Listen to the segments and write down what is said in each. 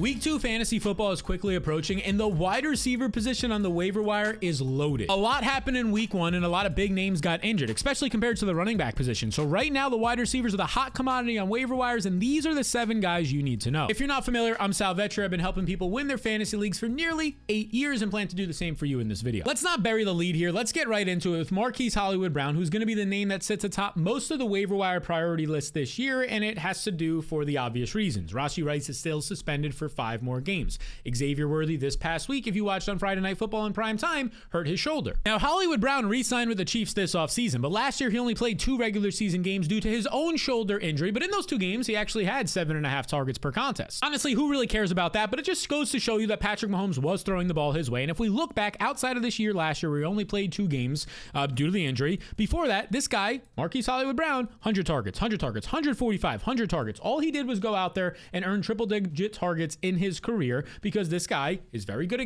Week 2 fantasy football is quickly approaching, and the wide receiver position on the waiver wire is loaded. A lot happened in week 1, and a lot of big names got injured, especially compared to the running back position. So right now, the wide receivers are the hot commodity on waiver wires, and these are the 7 guys you need to know. If you're not familiar, I'm Sal Vetra. I've been helping people win their fantasy leagues for nearly 8 years and plan to do the same for you in this video. Let's not bury the lead here. Let's get right into it with Marquise Hollywood Brown, who's going to be the name that sits atop most of the waiver wire priority list this year, and it has to do for the obvious reasons. Rashee Rice is still suspended for 5 more games. Xavier Worthy this past week, if you watched on Friday Night Football in prime time, hurt his shoulder. Now, Hollywood Brown re-signed with the Chiefs this offseason, but last year he only played 2 regular season games due to his own shoulder injury, but in those 2 games, he actually had 7.5 targets per contest. Honestly, who really cares about that? But it just goes to show you that Patrick Mahomes was throwing the ball his way, and if we look back outside of this year, last year, where he only played 2 games due to the injury, before that, this guy, Marquise Hollywood Brown, 100 targets, 145, 100 targets. All he did was go out there and earn triple-digit targets in his career, because this guy is very good at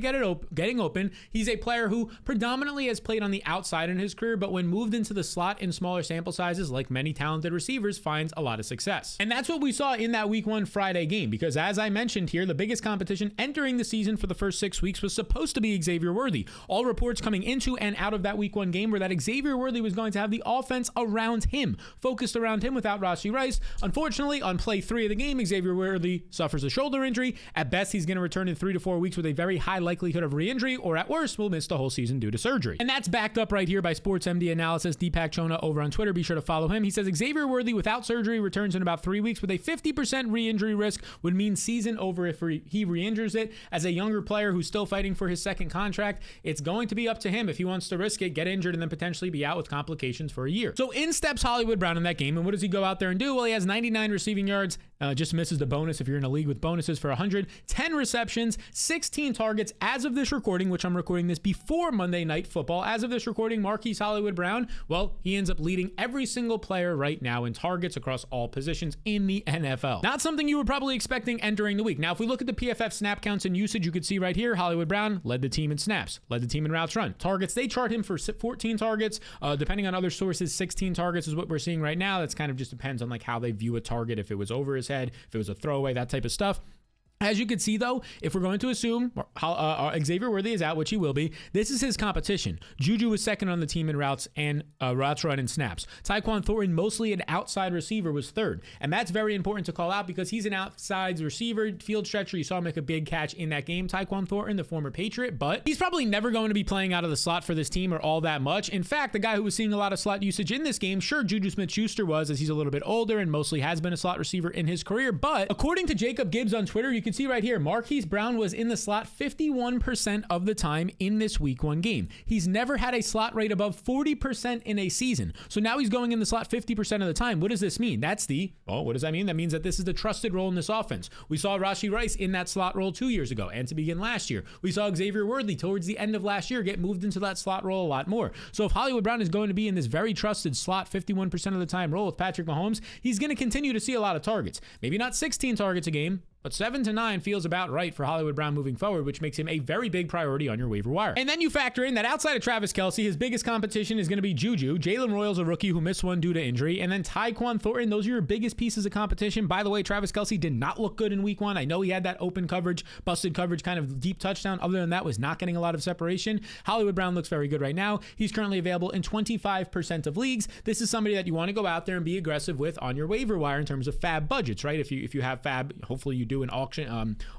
getting open. He's a player who predominantly has played on the outside in his career, but when moved into the slot in smaller sample sizes, like many talented receivers, finds a lot of success. And that's what we saw in that week 1 Friday game, because as I mentioned here, the biggest competition entering the season for the first 6 weeks was supposed to be Xavier Worthy. All reports coming into and out of that week 1 game were that Xavier Worthy was going to have the offense around him, focused around him without Rashee Rice. Unfortunately, on play 3 of the game, Xavier Worthy suffers a shoulder injury. At best, he's going to return in 3 to 4 weeks with a very high likelihood of re-injury, or at worst, will miss the whole season due to surgery. And that's backed up right here by SportsMD Analysis. Deepak Chona over on Twitter. Be sure to follow him. He says Xavier Worthy without surgery returns in about 3 weeks with a 50% re-injury risk, would mean season over if he re-injures it. As a younger player who's still fighting for his second contract, it's going to be up to him if he wants to risk it, get injured, and then potentially be out with complications for a year. So in steps Hollywood Brown in that game, and what does he go out there and do? Well, he has 99 receiving yards, just misses the bonus if you're in a league with bonuses for 100, 10 receptions, 16 targets. As of this recording, which I'm recording this before Monday Night Football, as of this recording, Marquise Hollywood Brown, well, he ends up leading every single player right now in targets across all positions in the NFL. Not something you were probably expecting entering the week. Now, if we look at the PFF snap counts and usage, you could see right here, Hollywood Brown led the team in snaps, led the team in routes run. Targets, they chart him for 14 targets. Depending on other sources, 16 targets is what we're seeing right now. That's kind of just depends on like how they view a target, if it was over his head, if it was a throwaway, that type of stuff. As you can see, though, if we're going to assume Xavier Worthy is out, which he will be, this is his competition. Juju was second on the team in routes and routes run and snaps. Tyquan Thornton, mostly an outside receiver, was third. And that's very important to call out because he's an outside receiver, field stretcher. You saw him make a big catch in that game, Tyquan Thornton, the former Patriot, but he's probably never going to be playing out of the slot for this team or all that much. In fact, the guy who was seeing a lot of slot usage in this game, sure, Juju Smith-Schuster was, as he's a little bit older and mostly has been a slot receiver in his career. But according to Jacob Gibbs on Twitter, you can see right here, Marquise Brown was in the slot 51% of the time in this week 1 game. He's never had a slot rate above 40% in a season. So now he's going in the slot 50% of the time. What does this mean? What does that mean? That means that this is the trusted role in this offense. We saw Rashee Rice in that slot role 2 years ago and to begin last year. We saw Xavier Worthy towards the end of last year get moved into that slot role a lot more. So if Hollywood Brown is going to be in this very trusted slot 51% of the time role with Patrick Mahomes, he's going to continue to see a lot of targets. Maybe not 16 targets a game, but 7 to 9 feels about right for Hollywood Brown moving forward, which makes him a very big priority on your waiver wire. And then you factor in that outside of Travis Kelce, his biggest competition is going to be Juju. Jalen Royals, a rookie who missed one due to injury. And then Tyquan Thornton, those are your biggest pieces of competition. By the way, Travis Kelce did not look good in week 1. I know he had that open coverage, busted coverage, kind of deep touchdown. Other than that, was not getting a lot of separation. Hollywood Brown looks very good right now. He's currently available in 25% of leagues. This is somebody that you want to go out there and be aggressive with on your waiver wire in terms of fab budgets, right? If you have fab, hopefully you do an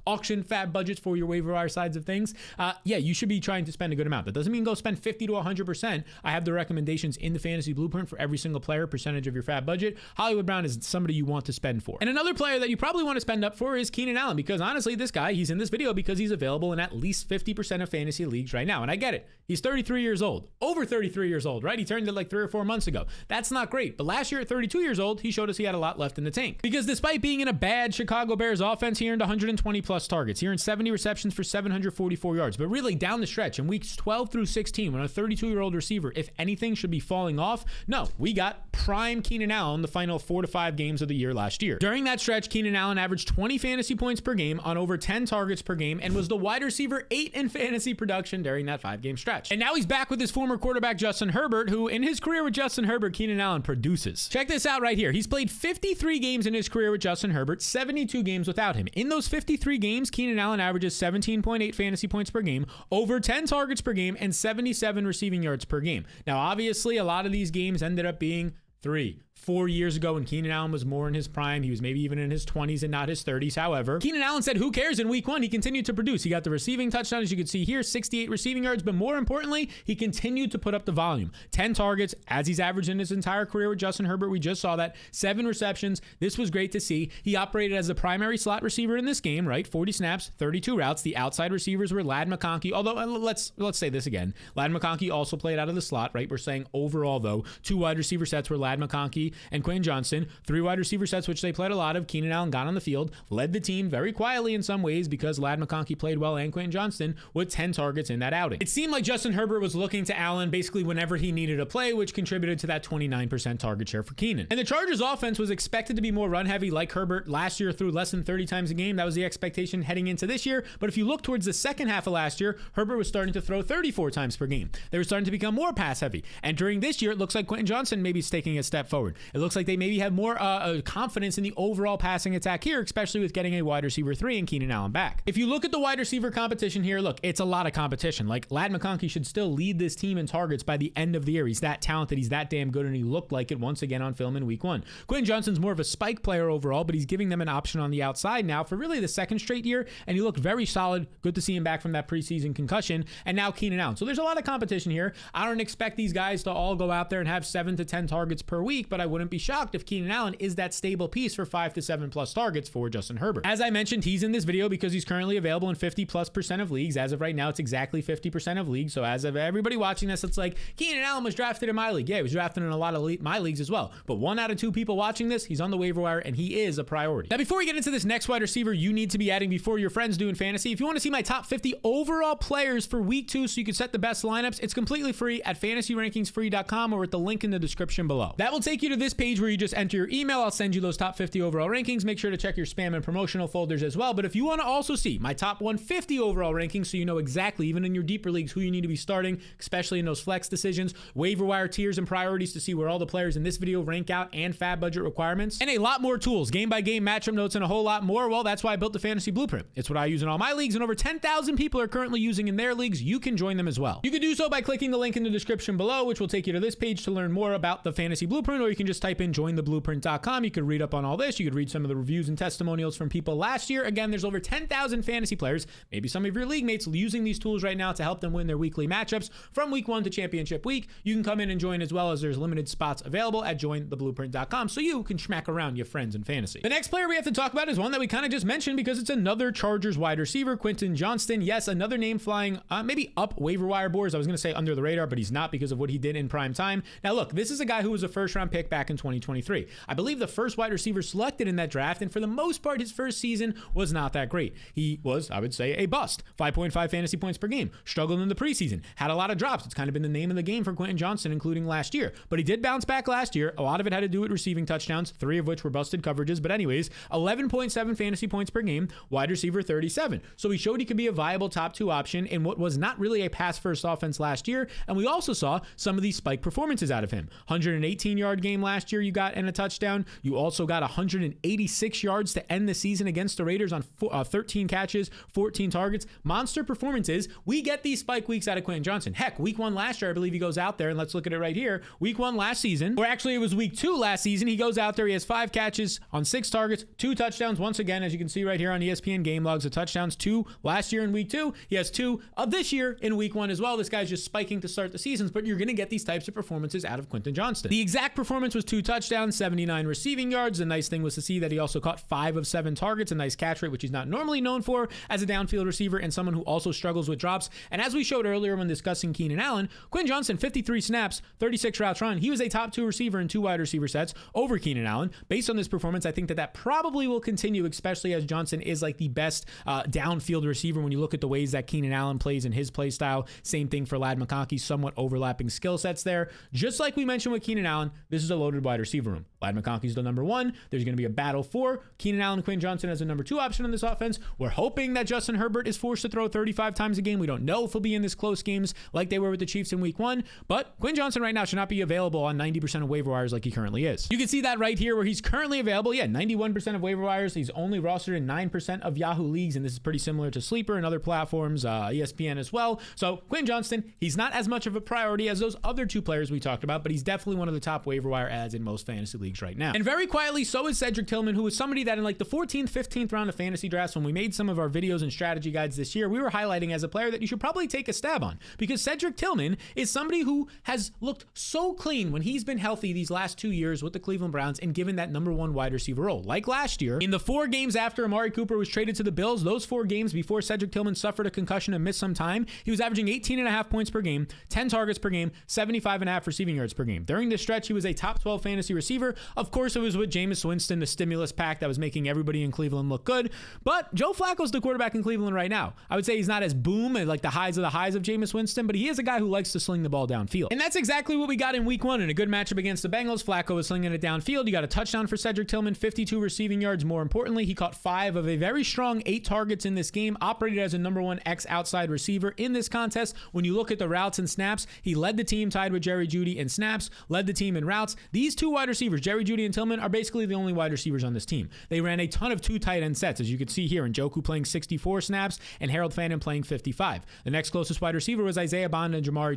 auction fab budgets for your waiver wire sides of things. Yeah, you should be trying to spend a good amount. That doesn't mean go spend 50 to 100%. I have the recommendations in the fantasy blueprint for every single player, percentage of your fab budget. Hollywood Brown is somebody you want to spend for. And another player that you probably want to spend up for is Keenan Allen, because honestly, this guy, he's in this video because he's available in at least 50% of fantasy leagues right now. And I get it. He's 33 years old, over 33 years old, right? He turned it like 3 or 4 months ago. That's not great. But last year at 32 years old, he showed us he had a lot left in the tank, because despite being in a bad Chicago Bears offense, he earned 120 plus targets. He earned 70 receptions for 744 yards. But really down the stretch in weeks 12 through 16, when a 32-year-old receiver, if anything, should be falling off, no, we got prime Keenan Allen the final 4 to 5 games of the year last year. During that stretch, Keenan Allen averaged 20 fantasy points per game on over 10 targets per game and was the wide receiver 8 in fantasy production during that 5-game stretch. And now he's back with his former quarterback Justin Herbert, who in his career with Justin Herbert, Keenan Allen produces. Check this out right here. He's played 53 games in his career with Justin Herbert, 72 games without about him. In those 53 games, Keenan Allen averages 17.8 fantasy points per game, over 10 targets per game, and 77 receiving yards per game. Now, obviously, a lot of these games ended up being 3-4 years ago when Keenan Allen was more in his prime. He was maybe even in his 20s and not his 30s. However, Keenan Allen said, who cares? In week 1, he continued to produce. He got the receiving touchdown, as you can see here, 68 receiving yards, but more importantly, he continued to put up the volume. 10 targets, as he's averaged in his entire career with Justin Herbert. We just saw that. 7 receptions. This was great to see. He operated as the primary slot receiver in this game, right? 40 snaps, 32 routes. The outside receivers were Ladd McConkey, although let's say this again. Ladd McConkey also played out of the slot, right? We're saying overall, though, 2 wide receiver sets were Ladd McConkey and Quentin Johnston. 3 wide receiver sets, which they played a lot of. Keenan Allen got on the field, led the team very quietly in some ways because Ladd McConkey played well and Quentin Johnston with 10 targets in that outing. It seemed like Justin Herbert was looking to Allen basically whenever he needed a play, which contributed to that 29% target share for Keenan. And the Chargers offense was expected to be more run heavy like Herbert last year, threw less than 30 times a game. That was the expectation heading into this year. But if you look towards the second half of last year, Herbert was starting to throw 34 times per game. They were starting to become more pass heavy. And during this year, it looks like Quentin Johnston maybe is taking a step forward. It looks like they maybe have more confidence in the overall passing attack here, especially with getting a wide receiver 3 and Keenan Allen back. If you look at the wide receiver competition here, look, it's a lot of competition. Like, Ladd McConkey should still lead this team in targets by the end of the year. He's that talented. He's that damn good, and he looked like it once again on film in week 1. Quentin Johnston's more of a spike player overall, but he's giving them an option on the outside now for really the second straight year, and he looked very solid. Good to see him back from that preseason concussion, and now Keenan Allen. So there's a lot of competition here. I don't expect these guys to all go out there and have 7 to 10 targets per week, but I wouldn't be shocked if Keenan Allen is that stable piece for 5 to 7 plus targets for Justin Herbert. As I mentioned, he's in this video because he's currently available in 50+% of leagues. As of right now, it's exactly 50% of leagues. So as of everybody watching this, it's like, Keenan Allen was drafted in my league. Yeah, he was drafted in a lot of my leagues as well. But 1 out of 2 people watching this, he's on the waiver wire and he is a priority. Now, before we get into this next wide receiver you need to be adding before your friends do in fantasy, if you want to see my top 50 overall players for week 2 so you can set the best lineups, it's completely free at fantasyrankingsfree.com or at the link in the description below. That will take you to this page where you just enter your email. I'll send you those top 50 overall rankings. Make sure to check your spam and promotional folders as well. But if you want to also see my top 150 overall rankings so you know exactly, even in your deeper leagues, who you need to be starting, especially in those flex decisions, waiver wire tiers and priorities to see where all the players in this video rank out and fab budget requirements, and a lot more tools, game by game matchup notes, and a whole lot more, well, that's why I built the Fantasy Blueprint. It's what I use in all my leagues, and over 10,000 people are currently using in their leagues. You can join them as well. You can do so by clicking the link in the description below, which will take you to this page to learn more about the Fantasy Blueprint, or you can just type in jointheblueprint.com. You could read up on all this. You could read some of the reviews and testimonials from people last year. Again, there's over 10,000 fantasy players, maybe some of your league mates, using these tools right now to help them win their weekly matchups from week 1 to championship week. You can come in and join as well, as there's limited spots available at jointheblueprint.com so you can smack around your friends in fantasy. The next player we have to talk about is one that we kind of just mentioned because it's another Chargers wide receiver, Quentin Johnston. Yes, another name flying maybe up waiver wire boards. I was going to say under the radar, but he's not because of what he did in prime time. Now look, this is a guy who was a first round pick back in 2023. I believe the first wide receiver selected in that draft, and for the most part, his first season was not that great. He was, I would say, a bust. 5.5 fantasy points per game. Struggled in the preseason. Had a lot of drops. It's kind of been the name of the game for Quentin Johnston, including last year. But he did bounce back last year. A lot of it had to do with receiving touchdowns, 3 of which were busted coverages. But anyways, 11.7 fantasy points per game, wide receiver 37. So he showed he could be a viable top 2 option in what was not really a pass-first offense last year. And we also saw some of these spike performances out of him. 118-yard game last year you got and a touchdown. You also got 186 yards to end the season against the Raiders on 13 catches, 14 targets. Monster performances. We get these spike weeks out of Quentin Johnston. Heck, week 1 last year, I believe he goes out there, and let's look at it right here. Week 1 last season, or actually it was week 2 last season, he goes out there, he has 5 catches on 6 targets, 2 touchdowns. Once again, as you can see right here on ESPN game logs, the touchdowns, 2 last year in week 2. He has 2 of this year in week 1 as well. This guy's just spiking to start the seasons, but you're going to get these types of performances out of Quentin Johnston. The exact performance was 2 touchdowns, 79 receiving yards. The nice thing was to see that he also caught 5 of 7 targets, a nice catch rate, which he's not normally known for as a downfield receiver and someone who also struggles with drops. And as we showed earlier when discussing Keenan Allen, Quentin Johnston, 53 snaps, 36 routes run. He was a top 2 receiver in 2 wide receiver sets over Keenan Allen. Based on this performance, I think that probably will continue, especially as Johnston is like the best downfield receiver when you look at the ways that Keenan Allen plays in his play style. Same thing for Ladd McConkey, somewhat overlapping skill sets there. Just like we mentioned with Keenan Allen, this is a loaded wide receiver room. Ladd McConkey's the number 1. There's going to be a battle for Keenan Allen, Quinn Johnson as a number 2 option in this offense. We're hoping that Justin Herbert is forced to throw 35 times a game. We don't know if he'll be in this close games like they were with the Chiefs in week 1, but Quinn Johnson right now should not be available on 90% of waiver wires like he currently is. You can see that right here where he's currently available. Yeah, 91% of waiver wires. He's only rostered in 9% of Yahoo leagues, and this is pretty similar to Sleeper and other platforms, ESPN as well. So Quinn Johnston, he's not as much of a priority as those other 2 players we talked about, but he's definitely one of the top waiver wire ads in most fantasy leagues right now. And very quietly, so is Cedric Tillman, who is somebody that in like the 14th, 15th round of fantasy drafts, when we made some of our videos and strategy guides this year, we were highlighting as a player that you should probably take a stab on, because Cedric Tillman is somebody who has looked so clean when he's been healthy these last 2 years with the Cleveland Browns and given that number 1 wide receiver role. Like last year, in the 4 games after Amari Cooper was traded to the Bills, those 4 games before Cedric Tillman suffered a concussion and missed some time, he was averaging 18.5 points per game, 10 targets per game, 75.5 receiving yards per game. During this stretch, he was a top 12 fantasy receiver. Of course, it was with Jameis Winston, the stimulus pack that was making everybody in Cleveland look good. But Joe Flacco's the quarterback in Cleveland right now. I would say he's not as boom as like the highs of Jameis Winston, but he is a guy who likes to sling the ball downfield. And that's exactly what we got in week 1 in a good matchup against the Bengals. Flacco was slinging it downfield. You got a touchdown for Cedric Tillman, 52 receiving yards. More importantly, he caught 5 of a very strong 8 targets in this game, operated as a number 1 X outside receiver in this contest. When you look at the routes and snaps, he led the team, tied with Jerry Jeudy in snaps, led the team in routes. These 2 wide receivers, Jerry Jeudy and Tillman, are basically the only wide receivers on this team. They ran a ton of 2 tight end sets, as you can see here, Njoku playing 64 snaps and Harold Fannin playing 55. The next closest wide receiver was Isaiah Bond and Jamari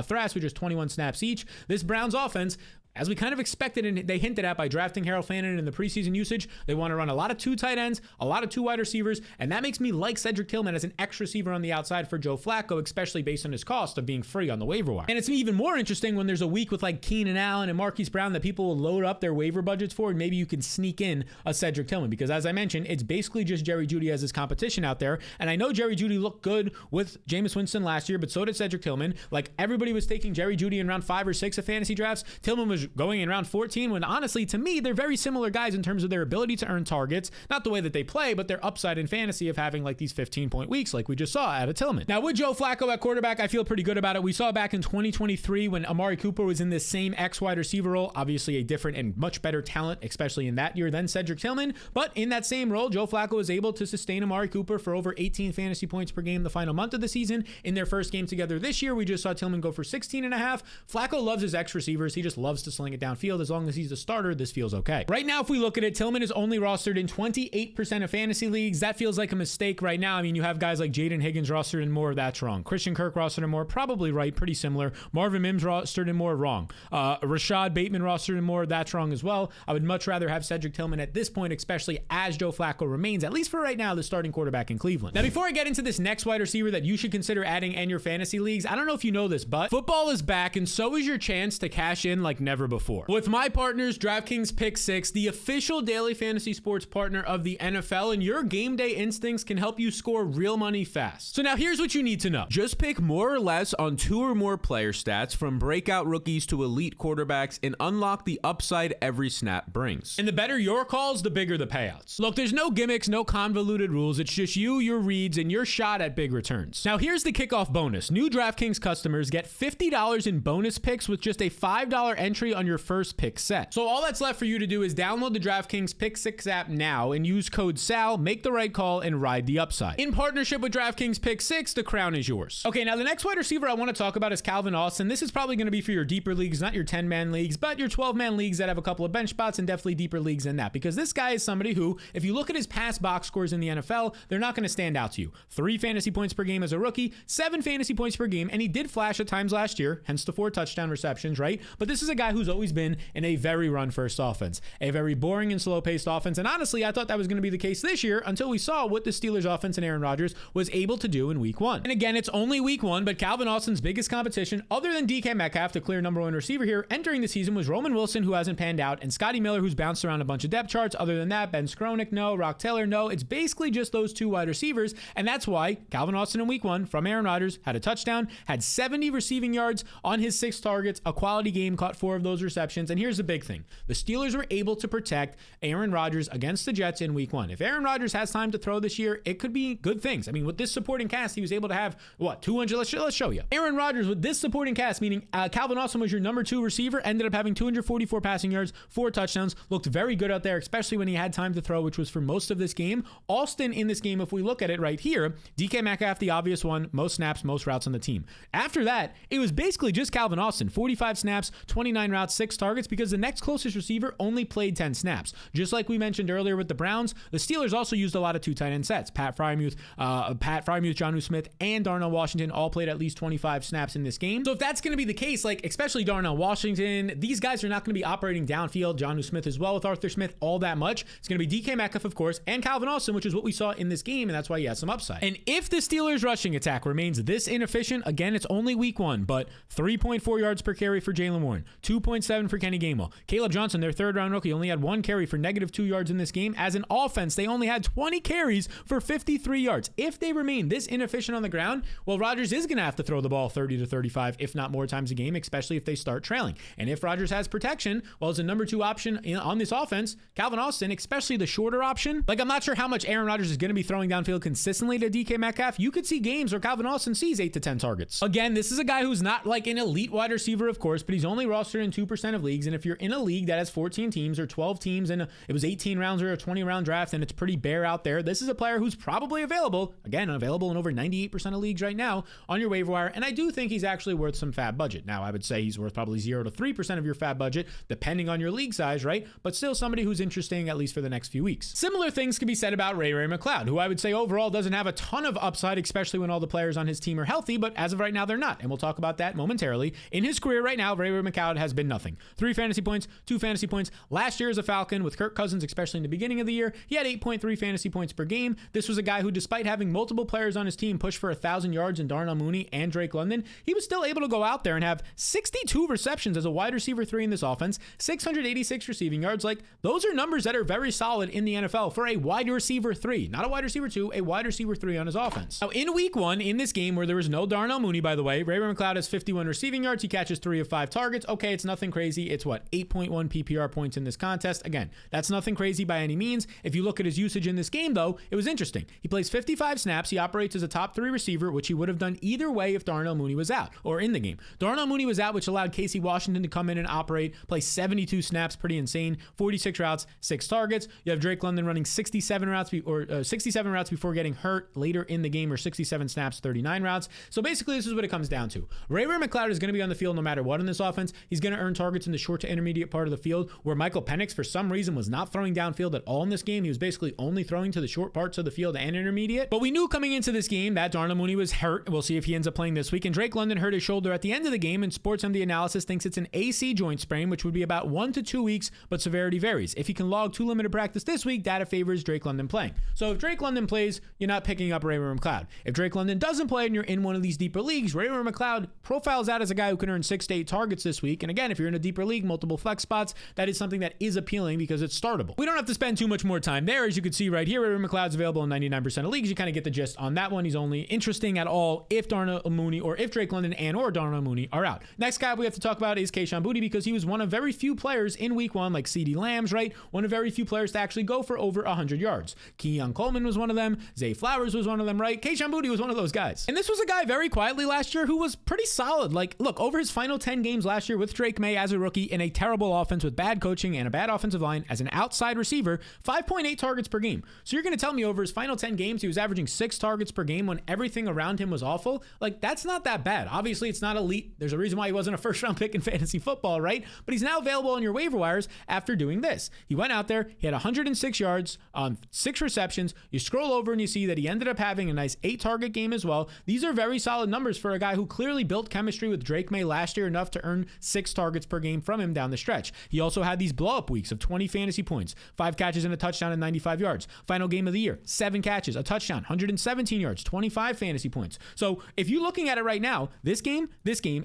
Thrash, with just 21 snaps each. This Browns offense, as we kind of expected and they hinted at by drafting Harold Fannin in the preseason usage, they want to run a lot of 2 tight ends, a lot of 2 wide receivers, and that makes me like Cedric Tillman as an X receiver on the outside for Joe Flacco, especially based on his cost of being free on the waiver wire. And it's even more interesting when there's a week with like Keenan Allen and Marquise Brown that people will load up their waiver budgets for, and maybe you can sneak in a Cedric Tillman, because as I mentioned, it's basically just Jerry Jeudy as his competition out there. And I know Jerry Jeudy looked good with Jameis Winston last year, but so did Cedric Tillman. Like, everybody was taking Jerry Jeudy in round 5 or 6 of fantasy drafts. Tillman was going in round 14, when honestly, to me, they're very similar guys in terms of their ability to earn targets, not the way that they play, but their upside in fantasy of having like these 15-point weeks like we just saw out of Tillman. Now, with Joe Flacco at quarterback, I feel pretty good about it. We saw back in 2023 when Amari Cooper was in this same X wide receiver role, obviously a different and much better talent, especially in that year, than Cedric Tillman, but in that same role, Joe Flacco was able to sustain Amari Cooper for over 18 fantasy points per game the final month of the season. In their first game together this year, we just saw Tillman go for 16.5. Flacco loves his X receivers. He just loves to sling it downfield. As long as he's the starter, this feels okay. Right now, if we look at it, Tillman is only rostered in 28% of fantasy leagues. That feels like a mistake right now. I mean, you have guys like Jaden Higgins rostered in more. That's wrong. Christian Kirk rostered in more. Probably right. Pretty similar. Marvin Mims rostered in more. Wrong. Rashad Bateman rostered in more. That's wrong as well. I would much rather have Cedric Tillman at this point, especially as Joe Flacco remains, at least for right now, the starting quarterback in Cleveland. Now, before I get into this next wide receiver that you should consider adding in your fantasy leagues, I don't know if you know this, but football is back, and so is your chance to cash in like never before. With my partners, DraftKings Pick 6, the official daily fantasy sports partner of the NFL, and your game day instincts can help you score real money fast. So now here's what you need to know. Just pick more or less on 2 or more player stats, from breakout rookies to elite quarterbacks, and unlock the upside every snap brings. And the better your calls, the bigger the payouts. Look, there's no gimmicks, no convoluted rules. It's just you, your reads, and your shot at big returns. Now here's the kickoff bonus. New DraftKings customers get $50 in bonus picks with just a $5 entry on your first pick set. So all that's left for you to do is download the DraftKings Pick 6 app now and use code SAL, make the right call, and ride the upside. In partnership with DraftKings Pick 6, the crown is yours. Okay, now the next wide receiver I want to talk about is Calvin Austin. This is probably going to be for your deeper leagues, not your 10-man leagues, but your 12-man leagues that have a couple of bench spots, and definitely deeper leagues than that, because this guy is somebody who, if you look at his past box scores in the NFL, they're not going to stand out to you. 3 fantasy points per game as a rookie, 7 fantasy points per game, and he did flash at times last year, hence the 4 touchdown receptions, right? But this is a guy who's always been in a very run-first offense, a very boring and slow-paced offense, and honestly, I thought that was going to be the case this year until we saw what the Steelers offense and Aaron Rodgers was able to do in week 1. And again, it's only week 1, but Calvin Austin's biggest competition, other than DK Metcalf, the clear number 1 receiver here, entering the season was Roman Wilson, who hasn't panned out, and Scotty Miller, who's bounced around a bunch of depth charts. Other than that, Ben Skronik, no. Rock Taylor, no. It's basically just those 2 wide receivers, and that's why Calvin Austin in week 1 from Aaron Rodgers had a touchdown, had 70 receiving yards on his 6 targets, a quality game, caught 4 of those receptions. And here's the big thing. The Steelers were able to protect Aaron Rodgers against the Jets in week 1. If Aaron Rodgers has time to throw this year, it could be good things. I mean, with this supporting cast, he was able to have, 200? Let's show you. Aaron Rodgers with this supporting cast, meaning Calvin Austin was your number 2 receiver, ended up having 244 passing yards, 4 touchdowns, looked very good out there, especially when he had time to throw, which was for most of this game. Austin in this game, if we look at it right here, DK Metcalf, the obvious one, most snaps, most routes on the team. After that, it was basically just Calvin Austin, 45 snaps, 29 routes, 6 targets, because the next closest receiver only played 10 snaps. Just like we mentioned earlier with the Browns, the Steelers also used a lot of 2 tight end sets. Pat Freiermuth, Jonnu Smith, and Darnell Washington all played at least 25 snaps in this game. So if that's going to be the case, like especially Darnell Washington, these guys are not going to be operating downfield. Jonnu Smith as well with Arthur Smith, all that much. It's going to be DK Metcalf, of course, and Calvin Austin, which is what we saw in this game, and that's why he has some upside. And if the Steelers rushing attack remains this inefficient, again, it's only week 1, but 3.4 yards per carry for Jaylen Warren, 2.7 for Kenny Gainwell. Caleb Johnson, their 3rd round rookie, only had 1 carry for -2 yards in this game. As an offense, they only had 20 carries for 53 yards. If they remain this inefficient on the ground, well, Rodgers is going to have to throw the ball 30 to 35, if not more times a game, especially if they start trailing. And if Rodgers has protection, well, as a number 2 option on this offense, Calvin Austin, especially the shorter option, like I'm not sure how much Aaron Rodgers is going to be throwing downfield consistently to DK Metcalf. You could see games where Calvin Austin sees 8 to 10 targets. Again, this is a guy who's not like an elite wide receiver, of course, but he's only rostered in 2% of leagues. And if you're in a league that has 14 teams or 12 teams and it was 18 rounds or a 20-round draft and it's pretty bare out there, this is a player who's probably available, again, available in over 98% of leagues right now on your waiver wire. And I do think he's actually worth some fab budget. Now, I would say he's worth probably 0 to 3% of your fab budget, depending on your league size, right? But still somebody who's interesting, at least for the next few weeks. Similar things can be said about Ray McCloud, who I would say overall doesn't have a ton of upside, especially when all the players on his team are healthy, but as of right now, they're not. And we'll talk about that momentarily. In his career right now, Ray McCloud has been nothing. 3 fantasy points, 2 fantasy points. Last year as a Falcon with Kirk Cousins, especially in the beginning of the year, he had 8.3 fantasy points per game. This was a guy who, despite having multiple players on his team push for 1,000 yards in Darnell Mooney and Drake London, he was still able to go out there and have 62 receptions as a wide receiver 3 in this offense, 686 receiving yards. Like, those are numbers that are very solid in the NFL for a wide receiver 3, not a wide receiver 2, a wide receiver 3 on his offense. Now, in week 1, in this game where there was no Darnell Mooney, by the way, Ray McCloud has 51 receiving yards. He catches 3 of 5 targets. Okay, it's nothing crazy. It's 8.1 PPR points in this contest. Again, that's nothing crazy by any means. If you look at his usage in this game, though, it was interesting. He plays 55 snaps. He operates as a top 3 receiver, which he would have done either way if Darnell Mooney was out or in the game. Darnell Mooney was out, which allowed Casey Washington to come in and operate, play 72 snaps, pretty insane, 46 routes, 6 targets. You have Drake London running 67 routes before getting hurt later in the game, or 67 snaps, 39 routes. So basically, this is what it comes down to. Ray McCloud is going to be on the field no matter what in this offense. He's going to earn targets in the short to intermediate part of the field, where Michael Penix, for some reason, was not throwing downfield at all in this game. He was basically only throwing to the short parts of the field and intermediate. But we knew coming into this game that Darnell Mooney was hurt. We'll see if he ends up playing this week. And Drake London hurt his shoulder at the end of the game, and SportsMD analysis thinks it's an AC joint sprain, which would be about 1 to 2 weeks, but severity varies. If he can log 2 limited practice this week, data favors Drake London playing. So if Drake London plays, you're not picking up Ray McCloud. If Drake London doesn't play and you're in one of these deeper leagues, Ray McCloud profiles out as a guy who can earn 6 to 8 targets this week. And again, if you're in a deeper league, multiple flex spots, that is something that is appealing because it's startable. We don't have to spend too much more time there. As you can see right here, Ray McCloud's available in 99% of leagues. You kind of get the gist on that one. He's only interesting at all if Darnell Mooney or if Drake London and or Darnell Mooney are out. Next guy we have to talk about is Kayshon Boutte, because he was one of very few players in week 1, like CeeDee Lamb's, right? One of very few players to actually go for over 100 yards. Keon Coleman was one of them. Zay Flowers was one of them, right? Kayshon Boutte was one of those guys. And this was a guy very quietly last year who was pretty solid. Like, look, over his final 10 games last year with Drake May as a rookie in a terrible offense with bad coaching and a bad offensive line as an outside receiver, 5.8 targets per game. So you're going to tell me over his final 10 games, he was averaging 6 targets per game when everything around him was awful? Like, that's not that bad. Obviously, it's not elite. There's a reason why he wasn't a first-round pick in fantasy football, right? But he's now available on your waiver wires after doing this. He went out there, he had 106 yards on 6 receptions. You scroll over and you see that he ended up having a nice 8-target game as well. These are very solid numbers for a guy who clearly built chemistry with Drake May last year, enough to earn 6 targets per game from him down the stretch. He also had these blow-up weeks of 20 fantasy points, 5 catches and a touchdown and 95 yards. Final game of the year, 7 catches, a touchdown, 117 yards, 25 fantasy points. So if you're looking at it right now, this game,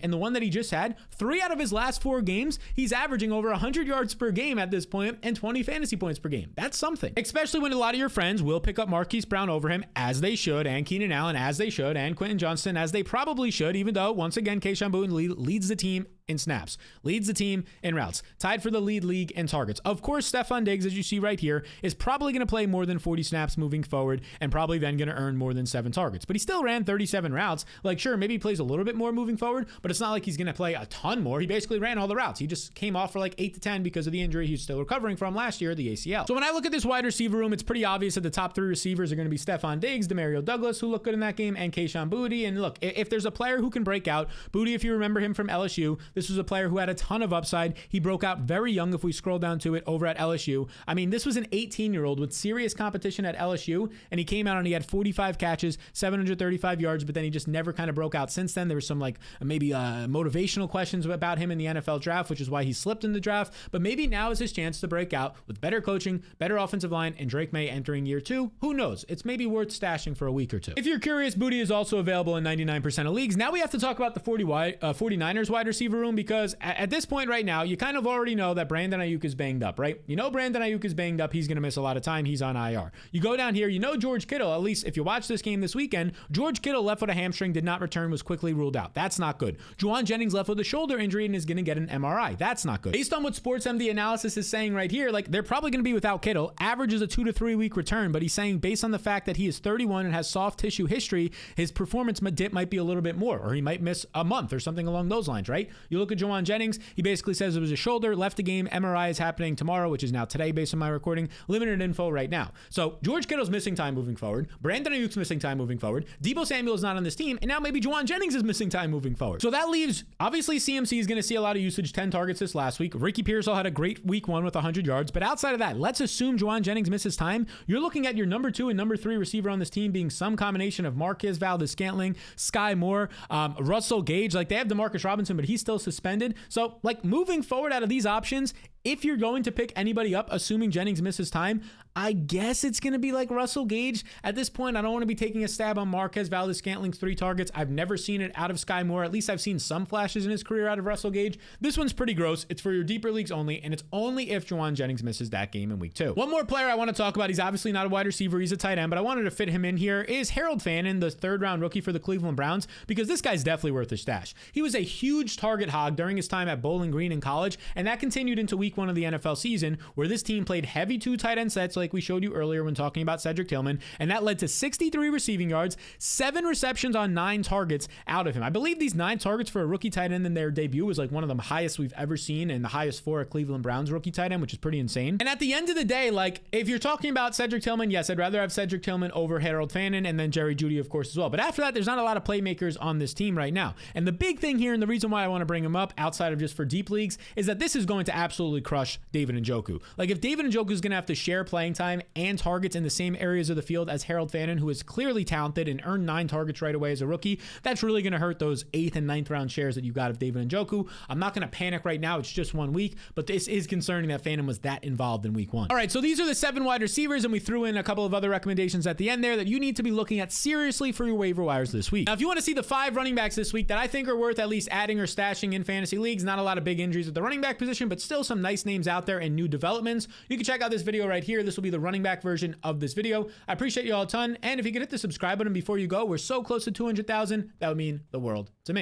and the one that he just had, 3 out of his last 4 games, he's averaging over 100 yards per game at this point and 20 fantasy points per game. That's something. Especially when a lot of your friends will pick up Marquise Brown over him, as they should, and Keenan Allen, as they should, and Quentin Johnston, as they probably should, even though, once again, Kayshon Boutte leads the team in snaps, leads the team in routes, tied for the league in targets. Of course, Stefon Diggs, as you see right here, is probably going to play more than 40 snaps moving forward and probably then going to earn more than 7 targets. But he still ran 37 routes. Like, sure, maybe he plays a little bit more moving forward, but it's not like he's going to play a ton more. He basically ran all the routes. He just came off for like 8 to 10 because of the injury he's still recovering from last year, the ACL. So when I look at this wide receiver room, it's pretty obvious that the top 3 receivers are going to be Stefon Diggs, Demario Douglas, who looked good in that game, and Kayshon Boutte. And look, if there's a player who can break out, Boutte, if you remember him from LSU, this was a player who had a ton of upside. He broke out very young if we scroll down to it over at LSU. I mean, this was an 18-year-old with serious competition at LSU, and he came out and he had 45 catches, 735 yards, but then he just never kind of broke out since then. There was some like maybe motivational questions about him in the NFL draft, which is why he slipped in the draft. But maybe now is his chance to break out with better coaching, better offensive line, and Drake May entering year 2. Who knows? It's maybe worth stashing for a week or two. If you're curious, Boutte is also available in 99% of leagues. Now we have to talk about the 49ers wide receiver room, because at this point right now, you kind of already know that Brandon Ayuk is banged up, right? You know Brandon Ayuk is banged up. He's going to miss a lot of time. He's on IR. You go down here, you know George Kittle, at least if you watch this game this weekend, George Kittle left with a hamstring, did not return, was quickly ruled out. That's not good. Juwan Jennings left with a shoulder injury and is going to get an MRI. That's not good. Based on what SportsMD analysis is saying right here, like they're probably going to be without Kittle. Average is a 2 to 3 week return, but he's saying based on the fact that he is 31 and has soft tissue history, his performance dip might be a little bit more, or he might miss a month or something along those lines, right? You look at Juwan Jennings, he basically says it was a shoulder, left the game, MRI is happening tomorrow, which is now today based on my recording, limited info right now. So George Kittle's missing time moving forward, Brandon Ayuk's missing time moving forward, Deebo Samuel's not on this team, and now maybe Juwan Jennings is missing time moving forward. So that leaves, obviously CMC is going to see a lot of usage, 10 targets this last week. Ricky Pearsall had a great week 1 with 100 yards, but outside of that, let's assume Juwan Jennings misses time. You're looking at your number 2 and number 3 receiver on this team being some combination of Marquez Valdes-Scantling, Sky Moore, Russell Gage. Like they have DeMarcus Robinson, but he's still suspended. So like moving forward out of these options, if you're going to pick anybody up, assuming Jennings misses time, I guess it's going to be like Russell Gage. At this point, I don't want to be taking a stab on Marquez Valdes-Scantling's 3 targets. I've never seen it out of Sky Moore. At least I've seen some flashes in his career out of Russell Gage. This one's pretty gross. It's for your deeper leagues only, and it's only if Juwan Jennings misses that game in week 2. One more player I want to talk about, he's obviously not a wide receiver, he's a tight end, but I wanted to fit him in here, is Harold Fannin, the 3rd round rookie for the Cleveland Browns, because this guy's definitely worth a stash. He was a huge target hog during his time at Bowling Green in college, and that continued into week 1 of the NFL season, where this team played heavy 2 tight end sets like we showed you earlier when talking about Cedric Tillman, and that led to 63 receiving yards, 7 receptions on 9 targets out of him. I believe these 9 targets for a rookie tight end in their debut was like one of the highest we've ever seen, and the highest for a Cleveland Browns rookie tight end, which is pretty insane. And at the end of the day, like if you're talking about Cedric Tillman, yes, I'd rather have Cedric Tillman over Harold Fannin, and then Jerry Jeudy, of course, as well. But after that, there's not a lot of playmakers on this team right now. And the big thing here, and the reason why I want to bring him up outside of just for deep leagues, is that this is going to absolutely crush David Njoku. Like if David Njoku is going to have to share playing time and targets in the same areas of the field as Harold Fannin, who is clearly talented and earned 9 targets right away as a rookie, that's really going to hurt those 8th and 9th round shares that you got of David Njoku. I'm not going to panic right now. It's just 1 week, but this is concerning that Fannin was that involved in week 1. All right, so these are the 7 wide receivers, and we threw in a couple of other recommendations at the end there that you need to be looking at seriously for your waiver wires this week. Now, if you want to see the 5 running backs this week that I think are worth at least adding or stashing in fantasy leagues, not a lot of big injuries at the running back position, but still some nice names out there and new developments, you can check out this video right here. This will be the running back version of this video. I appreciate you all a ton, and if you could hit the subscribe button before you go, we're so close to 200,000. That would mean the world to me.